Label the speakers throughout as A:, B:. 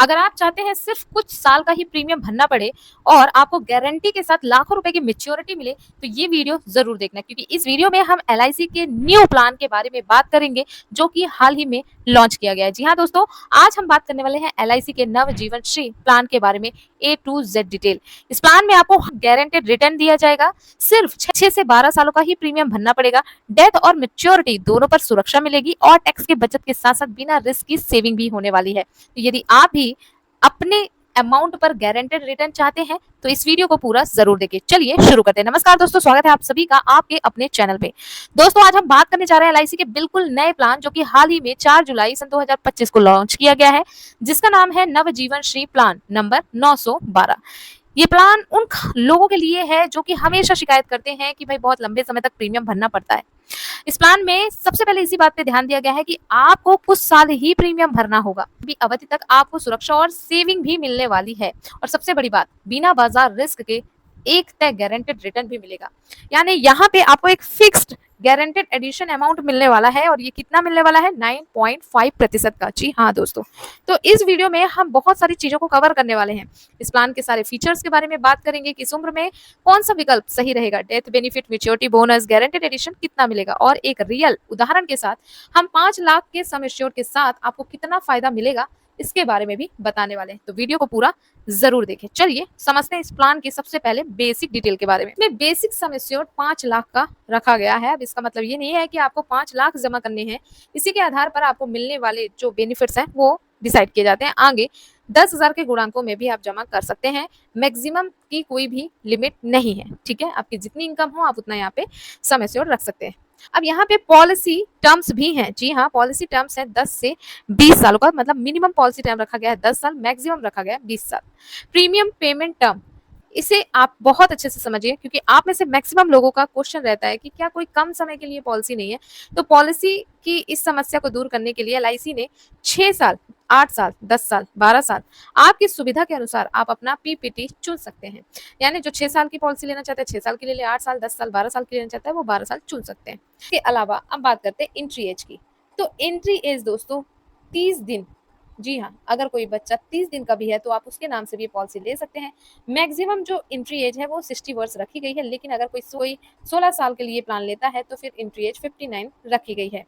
A: अगर आप चाहते हैं सिर्फ कुछ साल का ही प्रीमियम भरना पड़े और आपको गारंटी के साथ लाखों रुपए की मैच्योरिटी मिले, तो ये वीडियो जरूर देखना, क्योंकि इस वीडियो में हम एलआईसी के न्यू प्लान के बारे में बात करेंगे जो कि हाल ही में लॉन्च किया गया है। जी हाँ दोस्तों, आज हम बात करने वाले हैं एलआईसी के नव जीवन श्री प्लान के बारे में ए टू जेड डिटेल। इस प्लान में आपको गारंटेड रिटर्न दिया जाएगा, सिर्फ 6 से 12 सालों का ही प्रीमियम भरना पड़ेगा, डेथ और मैच्योरिटी दोनों पर सुरक्षा मिलेगी और टैक्स के बचत के साथ साथ बिना रिस्क की सेविंग भी होने वाली है। तो यदि आप भी अपने अमाउंट पर गारंटेड रिटर्न चाहते हैं तो इस वीडियो को पूरा जरूर देखिए। चलिए शुरू करते हैं। नमस्कार दोस्तों, स्वागत है आप सभी का आपके अपने चैनल पे। दोस्तों, आज हम बात करने जा रहे हैं एलआईसी के बिल्कुल नए प्लान जो कि हाल ही में 4 जुलाई सन 2025 को लॉन्च किया गया है, जिसका नाम है नव जीवन श्री प्लान नंबर 912। ये प्लान उन लोगों के लिए है जो कि हमेशा शिकायत करते हैं कि भाई बहुत लंबे समय तक प्रीमियम भरना पड़ता है। इस प्लान में सबसे पहले इसी बात पे ध्यान दिया गया है कि आपको कुछ साल ही प्रीमियम भरना होगा, भी अवधि तक आपको सुरक्षा और सेविंग भी मिलने वाली है, और सबसे बड़ी बात, बिना बाजार रिस्क के एक तय गारंटेड रिटर्न भी मिलेगा। यानी यहाँ पे आपको एक फिक्स्ड गारंटेड एडिशन अमाउंट मिलने वाला है, और ये कितना मिलने वाला है? 9.5% का। जी हाँ दोस्तों, तो इस वीडियो में हम बहुत सारी चीजों को कवर करने वाले हैं। इस प्लान के सारे फीचर्स के बारे में बात करेंगे, किस उम्र में कौन सा विकल्प सही रहेगा, death benefit, maturity bonus, guaranteed addition कितना मिलेगा, और एक रियल उदाहरण के साथ हम 5 लाख के सम एश्योर्ड के साथ आपको कितना फायदा मिलेगा इसके बारे में भी बताने वाले हैं। तो वीडियो को पूरा जरूर देखें। चलिए समझते हैं इस प्लान की सबसे पहले बेसिक डिटेल के बारे में। इसमें बेसिक सम एश्योर्ड 5 लाख का रखा गया है। अब इसका मतलब ये नहीं है कि आपको 5 लाख जमा करने हैं, इसी के आधार पर आपको मिलने वाले जो बेनिफिट्स हैं वो डिसाइड किए जाते हैं। आगे 10,000 के गुणांकों में भी आप जमा कर सकते हैं। मैक्सिमम की कोई भी लिमिट नहीं है, ठीक है। आपकी जितनी इनकम हो आप उतना यहाँ पे सम एश्योर्ड रख सकते हैं। अब यहाँ पे पॉलिसी टर्म्स भी हैं। जी हाँ, पॉलिसी टर्म्स है 10 से 20 सालों का, मतलब मिनिमम पॉलिसी टर्म रखा गया है 10 साल, मैक्सिमम रखा गया है 20 साल। प्रीमियम पेमेंट टर्म, इसे आप बहुत अच्छे से समझिए, क्योंकि आप में से मैक्सिमम लोगों का क्वेश्चन रहता है कि क्या कोई कम समय के लिए पॉलिसी नहीं है। तो पॉलिसी की इस समस्या को दूर करने के लिए एलआईसी ने 6 साल, 8 साल, 10 साल, 12 साल, आपकी सुविधा के अनुसार आप अपना पीपीटी चुन सकते हैं। यानी जो 6 साल की पॉलिसी लेना चाहते हैं 6 साल के लिए ले, 8 साल, 10 साल, 12 साल की लेना चाहता है वो 12 साल चुन सकते हैं। इसके अलावा अब बात करते हैं एंट्री एज की। तो एंट्री एज दोस्तों 30 दिन। जी हाँ, अगर कोई बच्चा 30 दिन का भी है तो आप उसके नाम से भी पॉलिसी ले सकते हैं। मैक्सिमम जो एंट्री एज है वो 60 वर्ष रखी गई है, लेकिन अगर कोई 16 साल के लिए प्लान लेता है तो फिर एंट्री एज 59 रखी गई है।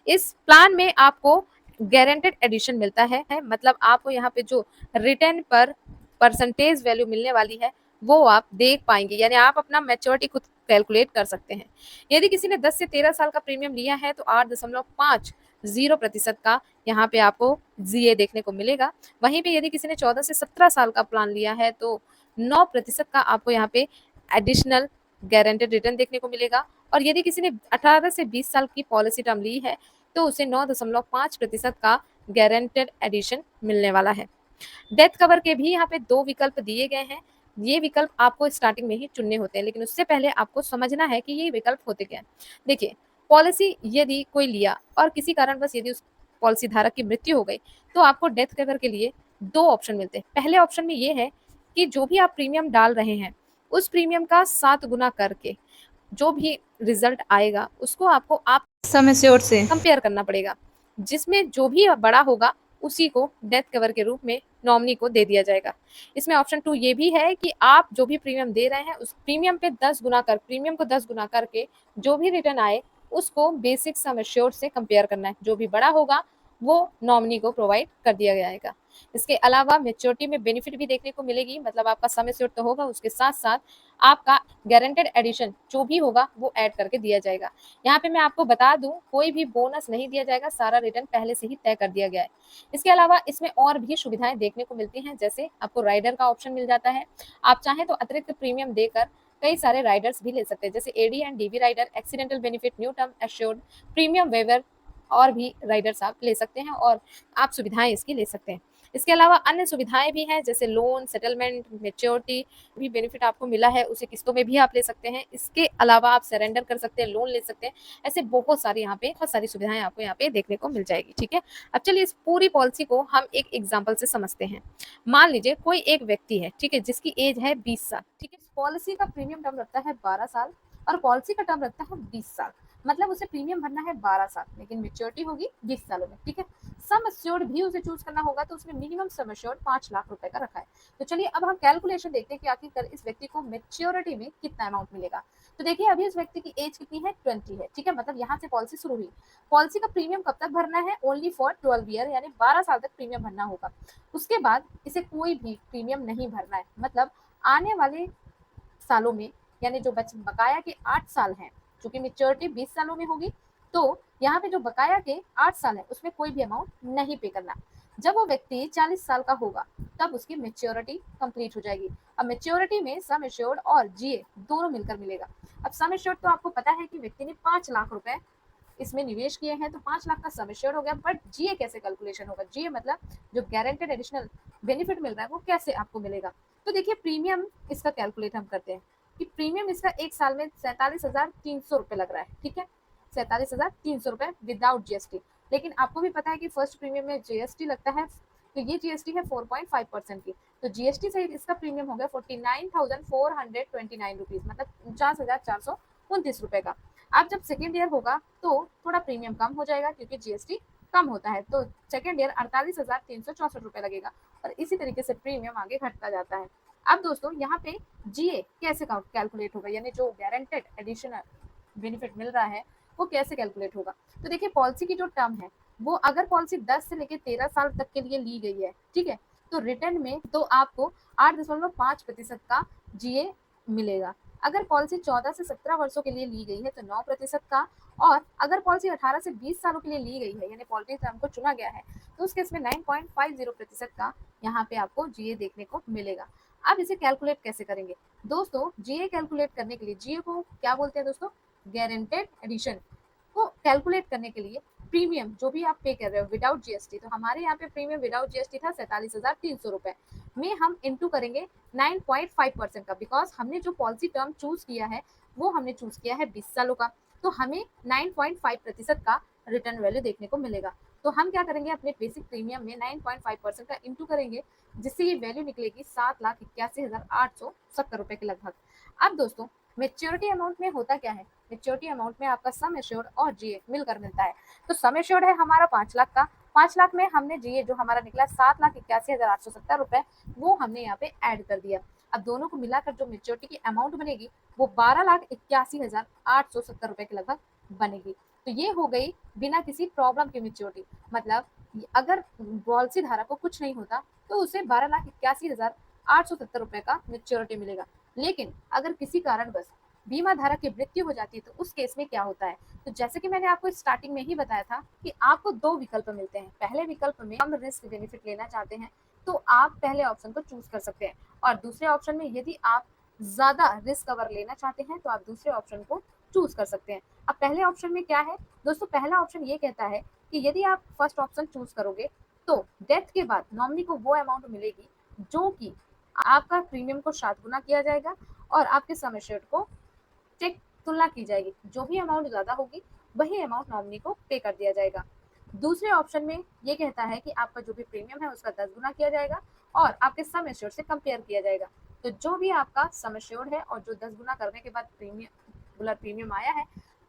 A: इस प्लान में आपको गारंटेड एडिशन मिलता है, मतलब आपको यहाँ पे जो रिटर्न पर परसेंटेज वैल्यू मिलने वाली है वो आप देख पाएंगे, यानी आप अपना मैच्योरिटी खुद कैलकुलेट कर सकते हैं। यदि किसी ने 10 से 13 साल का प्रीमियम लिया है तो 8.50% का यहाँ पे आपको जीए देखने को मिलेगा। वहीं पे यदि किसी ने 14 से 17 साल का प्लान लिया है तो 9% का आपको यहाँ पे एडिशनल गारंटेड रिटर्न देखने को मिलेगा। और यदि किसी ने 18 से 20 साल की पॉलिसी टर्म ली है तो उसे 9.5% का गारंटेड एडिशन मिलने वाला है। डेथ कवर के भी यहाँ पे 2 विकल्प दिए गए हैं। ये विकल्प आपको स्टार्टिंग में ही चुनने होते हैं, लेकिन उससे पहले आपको समझना है कि ये विकल्प होते क्या हैं। देखिए, पॉलिसी यदि कोई लिया और किसी कारणवश यदि उस पॉलिसी धारक की मृत्यु हो गई तो आपको डेथ कवर के लिए 2 ऑप्शन मिलते हैं। पहले ऑप्शन में ये है कि जो भी आप प्रीमियम डाल रहे हैं उस प्रीमियम का 7 गुना करके जो भी रिजल्ट आएगा उसको आपको आप
B: सम एश्योर्ड से
A: कंपेयर करना पड़ेगा, जिसमें जो भी बड़ा होगा उसी को डेथ कवर के रूप में नॉमिनी को दे दिया जाएगा। इसमें ऑप्शन 2 ये भी है कि आप जो भी प्रीमियम दे रहे हैं उस प्रीमियम पे 10 गुना कर प्रीमियम को 10 गुना करके जो भी रिटर्न आए उसको बेसिक सम एश्योर्ड से कंपेयर करना है। जो भी बड़ा होगा वो नॉमिनी को प्रोवाइड कर दिया जाएगा। इसके अलावा मैच्योरिटी में बेनिफिट भी देखने को मिलेगी, मतलब आपका सम एश्योर्ड तो होगा, उसके साथ साथ आपका गारंटेड एडिशन जो भी होगा वो ऐड करके दिया जाएगा। यहाँ पे मैं आपको बता दूं, कोई भी बोनस नहीं दिया जाएगा, सारा रिटर्न पहले से ही तय कर दिया गया है। इसके अलावा इसमें और भी सुविधाएं देखने को मिलती हैं, जैसे आपको राइडर का ऑप्शन मिल जाता है। आप चाहें तो अतिरिक्त प्रीमियम देकर कई सारे राइडर्स भी ले सकते हैं, जैसे AD and DV rider, accidental benefit, new term assured, premium waiver, और भी राइडर्स आप ले सकते हैं और आप सुविधाएं इसकी ले सकते हैं। इसके अलावा अन्य सुविधाएं भी हैं, जैसे लोन, सेटलमेंट, मैच्योरिटी भी बेनिफिट आपको मिला है उसे किस्तों में भी आप ले सकते हैं। इसके अलावा आप सरेंडर कर सकते हैं, लोन ले सकते हैं। ऐसे बहुत सारी यहाँ पे बहुत सारी सुविधाएं आपको यहाँ पे देखने को मिल जाएगी, ठीक है। अब चलिए इस पूरी पॉलिसी को हम एक एग्जाम्पल से समझते हैं। मान लीजिए कोई एक व्यक्ति है, ठीक है, जिसकी एज है 20 साल, ठीक है। पॉलिसी का प्रीमियम टर्म रखता है 12 साल और पॉलिसी का टर्म रखता है 20 साल। मतलब उसे प्रीमियम भरना है 12 साल, लेकिन मेच्योरिटी होगी 20 सालों में, ठीक है। सम एश्योर्ड भी उसे चूज करना होगा, तो उसमें मिनिमम सम एश्योर्ड 5 लाख रुपए का रखा है। तो चलिए अब हम कैलकुलेशन देखते हैं कि आखिरकार इस व्यक्ति को मेच्योरिटी में कितना अमाउंट मिलेगा। तो देखिए अभी इस व्यक्ति की एज कितनी है, 20 है, ठीक है। मतलब यहाँ से पॉलिसी शुरू हुई। पॉलिसी का प्रीमियम कब तक भरना है, ओनली फॉर 12 ईयर, यानी 12 साल तक प्रीमियम भरना होगा। उसके बाद इसे कोई भी प्रीमियम नहीं भरना है। मतलब आने वाले सालों में, यानी जो बकाया के 8 साल हैं, चूंकि मेच्योरिटी 20 सालों में होगी, तो यहाँ पे जो बकाया के 8 साल है उसमें कोई भी अमाउंट नहीं पे करना। जब वो व्यक्ति 40 साल का होगा तब उसकी मेच्योरिटी कंप्लीट हो जाएगी। अब मेच्योरिटी में सम एश्योर्ड और जीए दोनों मिलकर मिलेगा। अब सम एश्योर्ड तो आपको पता है कि व्यक्ति ने 5 लाख रुपए इसमें निवेश किए हैं, तो 5 लाख का सम एश्योर्ड हो गया। बट जीए कैसे कैलकुलेशन होगा, जीए मतलब जो गारंटेड एडिशनल बेनिफिट मिल रहा है वो कैसे आपको मिलेगा। तो देखिए प्रीमियम इसका कैलकुलेट हम करते हैं कि प्रीमियम इसका एक साल में 47,300 रुपए लग रहा है, ठीक है। 47,300 रुपए विदाउट जीएसटी। लेकिन आपको भी पता है कि फर्स्ट प्रीमियम में जीएसटी लगता है, तो ये जीएसटी है 4.5% की। तो जीएसटी सहित इसका प्रीमियम हो गया 49,429 रुपीज, मतलब 49,429 रुपए का। अब जब सेकेंड ईयर होगा तो थोड़ा प्रीमियम कम हो जाएगा क्योंकि जीएसटी कम होता है, तो सेकेंड ईयर 48,364 रुपए लगेगा। और इसी तरीके से प्रीमियम आगे घटता जाता है। अब दोस्तों यहाँ पे जीए कैसे कैलकुलेट होगा, यानी जो गारंटेड एडिशनल बेनिफिट मिल रहा है वो कैसे कैलकुलेट होगा। तो देखिए पॉलिसी की जो टर्म है वो अगर पॉलिसी 10 से लेकर 13 साल तक के लिए ली गई है, ठीक है, तो रिटर्न में तो आपको 8.5% का जीए मिलेगा। अगर पॉलिसी 14 से 17 वर्षों के लिए ली गई है तो 9% का, और अगर पॉलिसी 18 से 20 सालों के लिए ली गई है, यानी पॉलिसी टर्म को चुना गया है, तो उस केस में 9.50% का यहाँ पे आपको जीए देखने को मिलेगा। अब इसे कैलकुलेट कैसे करेंगे दोस्तों, जीए कैलकुलेट करने के लिए, जीए को क्या बोलते हैं दोस्तों, गारंटेड एडिशन, को कैलकुलेट करने के लिए प्रीमियम जो भी आप पे कर रहे हो विदाउट जीएसटी, तो हमारे यहाँ पे प्रीमियम विदाउट जीएसटी था 47,300 रुपए में, हम इंटू करेंगे 9.5% का, बिकॉज हमने जो पॉलिसी टर्म चूज किया है वो हमने चूज किया है 20 सालों का, तो हमें 9.5% का रिटर्न वैल्यू देखने को मिलेगा। तो हम क्या करेंगे, अपने बेसिक प्रीमियम में 9.5% का इंटू करेंगे, जिससे ये वैल्यू निकलेगी 7,81,870 रुपए के लगभग। अब दोस्तों मेच्योरिटी अमाउंट में होता क्या है, मेच्योरिटी अमाउंट में आपका सम एश्योर्ड और जीए मिलकर मिलता है। तो सम एश्योर्ड है हमारा 5 लाख का, 5 लाख में हमने जीए जो हमारा निकला 7,81,870 रुपए, वो हमने यहाँ पे ऐड कर दिया। अब दोनों को मिलाकर जो मेच्योरिटी की अमाउंट बनेगी वो 12,81,870 रुपए के लगभग बनेगी। तो ये हो गई बिना किसी प्रॉब्लम की मेच्योरिटी। मतलब अगर पॉलिसी धारक को कुछ नहीं होता तो उसे 12,81,870 रुपए का मेच्योरिटी मिलेगा। लेकिन अगर किसी कारणवश बीमा धारक की मृत्यु हो जाती है तो उस केस में क्या होता है, तो जैसे कि मैंने आपको स्टार्टिंग में ही बताया था कि आपको दो विकल्प मिलते हैं। पहले विकल्प में कम रिस्क बेनिफिट लेना चाहते हैं तो आप पहले ऑप्शन को चूज कर सकते हैं, और दूसरे ऑप्शन में यदि आप ज्यादा रिस्क कवर लेना चाहते हैं तो आप दूसरे ऑप्शन को चूज कर सकते हैं। अब पहले ऑप्शन में क्या है दोस्तों, पहला ऑप्शन ये कहता है कि यदि आप फर्स्ट ऑप्शन चूज करोगे तो डेथ के बाद नॉमिनी को वो अमाउंट मिलेगी जो कि आपका प्रीमियम को 7 गुना किया जाएगा, और आपके सम एश्योर्ड को चेक तुलना की जाएगी, जो भी अमाउंट ज्यादा होगी वही अमाउंट नॉमिनी को पे कर दिया जाएगा। दूसरे ऑप्शन में ये कहता है कि आपका जो भी प्रीमियम है उसका 10 गुना किया जाएगा और आपके सम एश्योर्ड से कंपेयर किया जाएगा। तो जो भी आपका सम एश्योर्ड है और जो 10 गुना करने के बाद प्रीमियम आया है,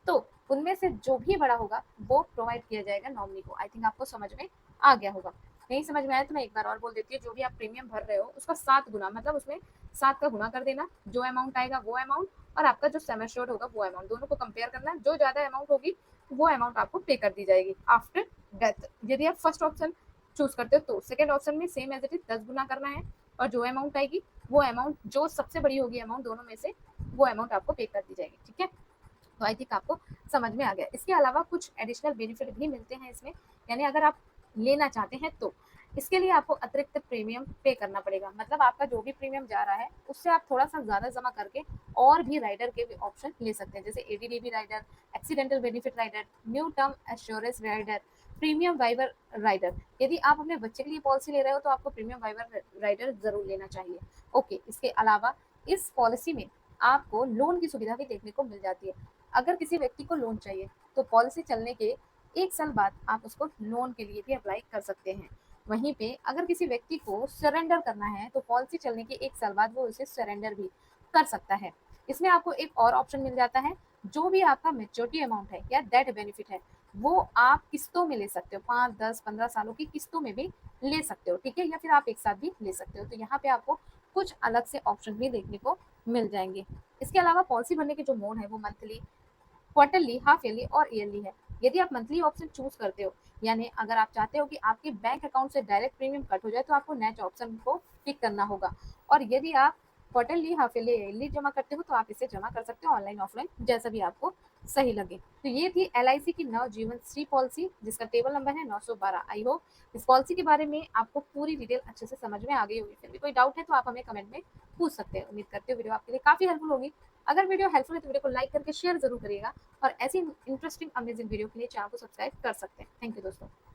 A: तो उनमें से जो भी बड़ा होगा वो प्रोवाइड किया जाएगा नॉमिनी को। आई थिंक आपको समझ में आ गया होगा। नहीं समझ में आया तो मैं एक बार और बोल देती हूँ, जो भी आप प्रीमियम भर रहे हो उसका 7 गुना, मतलब उसमें 7 का गुना कर देना, जो अमाउंट आएगा वो अमाउंट, और आपका जो सम एश्योर्ड होगा वो अमाउंट, दोनों को कंपेयर करना है। जो ज्यादा अमाउंट होगी वो अमाउंट आपको पे कर दी जाएगी आफ्टर डेथ। यदि आप फर्स्ट ऑप्शन चूज करते हो तो सेकंड ऑप्शन में सेम एज इट इज 10 गुना करना है, और जो अमाउंट आएगी वो अमाउंट, जो सबसे बड़ी होगी अमाउंट दोनों में से, वो अमाउंट आपको पे कर दी जाएगी, ठीक है। तो आई थिंक आपको समझ में आ गया। इसके अलावा कुछ एडिशनल बेनिफिट भी मिलते हैं इसमें, यानी अगर आप लेना चाहते हैं तो इसके लिए आपको अतिरिक्त प्रीमियम पे करना पड़ेगा। मतलब आपका जो भी प्रीमियम जा रहा है उससे आप थोड़ा सा ज्यादा जमा करके और भी राइडर के भी ऑप्शन ले सकते हैं, जैसे ADDB rider, accidental benefit rider, new term assurance rider, premium waiver rider. यदि आप अपने बच्चे के लिए पॉलिसी ले रहे हो तो आपको प्रीमियम वाइवर राइडर जरूर लेना चाहिए। ओके, इसके अलावा इस पॉलिसी में आपको लोन की सुविधा भी देखने को मिल जाती है। अगर किसी व्यक्ति को लोन चाहिए तो पॉलिसी चलने के 1 साल बाद आप उसको लोन के लिए भी अप्लाई कर सकते हैं। वहीं पे अगर किसी व्यक्ति को सरेंडर करना है तो पॉलिसी चलने के 1 साल बाद वो उसे सरेंडर भी कर सकता है। इसमें आपको एक और ऑप्शन मिल जाता है जो भी आपका मैच्योरिटी अमाउंट है या डेथ बेनिफिट है, वो आप किस्तों में ले सकते हो, 5, 10, 15 सालों की किस्तों में भी ले सकते हो, ठीक है? या फिर आप एक साथ भी ले सकते हो। तो यहाँ पे आपको कुछ अलग से ऑप्शन भी देखने को मिल जाएंगे। इसके अलावा पॉलिसी भरने के जो मोड है वो मंथली, क्वार्टरली, हाफ ईयरली और ईयरली है। यदि आप मंथली ऑप्शन चूज करते हो, यानी अगर आप चाहते हो कि आपके बैंक अकाउंट से डायरेक्ट प्रीमियम कट हो जाए, तो आपको नेक्स्ट ऑप्शन को टिक करना होगा। और यदि आप क्वार्टरली, हाफ ईयरली, ईयरली जमा करते हो, तो आप इसे जमा कर सकते हो ऑनलाइन, ऑफलाइन, जैसा भी आपको सही लगे। तो ये थी LIC की नव जीवन श्री पॉलिसी, जिसका टेबल नंबर है 912। आई होप इस पॉलिसी के बारे में आपको पूरी डिटेल अच्छे से समझ में आ गई होगी। फिर भी कोई डाउट है तो आप हमें कमेंट में पूछ सकते हैं। उम्मीद करते हो वीडियो आपके लिए काफी हेल्पफुल होगी। अगर वीडियो हेल्पफुल है तो वीडियो को लाइक करके शेयर जरूर करिएगा, और ऐसी इंटरेस्टिंग अमेजिंग वीडियो के लिए चैनल को सब्सक्राइब कर सकते हैं। थैंक यू दोस्तों।